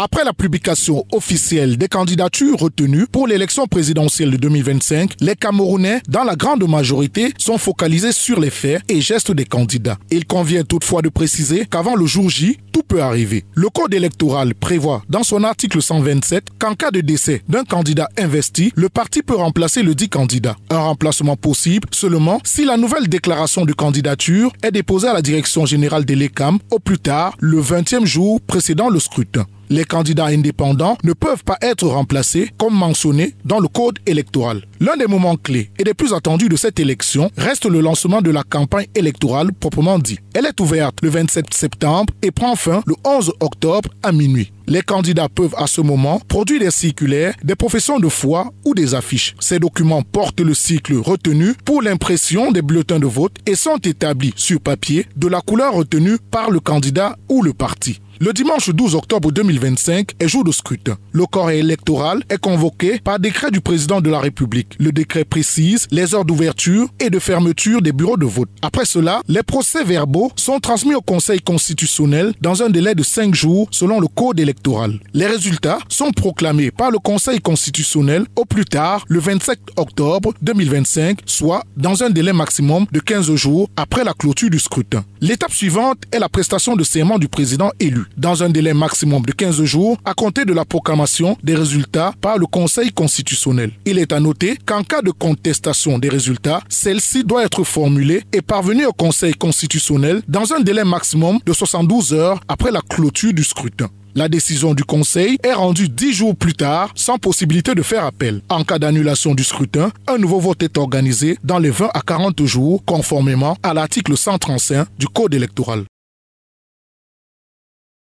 Après la publication officielle des candidatures retenues pour l'élection présidentielle de 2025, les Camerounais, dans la grande majorité, sont focalisés sur les faits et gestes des candidats. Il convient toutefois de préciser qu'avant le jour J, tout peut arriver. Le code électoral prévoit dans son article 127 qu'en cas de décès d'un candidat investi, le parti peut remplacer le dit candidat. Un remplacement possible seulement si la nouvelle déclaration de candidature est déposée à la direction générale de l'ECAM au plus tard le 20e jour précédant le scrutin. Les candidats indépendants ne peuvent pas être remplacés comme mentionné dans le code électoral. L'un des moments clés et des plus attendus de cette élection reste le lancement de la campagne électorale proprement dit. Elle est ouverte le 27 septembre et prend fin le 11 octobre à minuit. Les candidats peuvent à ce moment produire des circulaires, des professions de foi ou des affiches. Ces documents portent le cycle retenu pour l'impression des bulletins de vote et sont établis sur papier de la couleur retenue par le candidat ou le parti. Le dimanche 12 octobre 2025 est jour de scrutin. Le corps électoral est convoqué par décret du président de la République. Le décret précise les heures d'ouverture et de fermeture des bureaux de vote. Après cela, les procès-verbaux sont transmis au Conseil constitutionnel dans un délai de 5 jours selon le code électoral. Les résultats sont proclamés par le Conseil constitutionnel au plus tard le 27 octobre 2025, soit dans un délai maximum de 15 jours après la clôture du scrutin. L'étape suivante est la prestation de serment du président élu, dans un délai maximum de 15 jours à compter de la proclamation des résultats par le Conseil constitutionnel. Il est à noter qu'en cas de contestation des résultats, celle-ci doit être formulée et parvenue au Conseil constitutionnel dans un délai maximum de 72 heures après la clôture du scrutin. La décision du Conseil est rendue 10 jours plus tard, sans possibilité de faire appel. En cas d'annulation du scrutin, un nouveau vote est organisé dans les 20 à 40 jours, conformément à l'article 135 du Code électoral.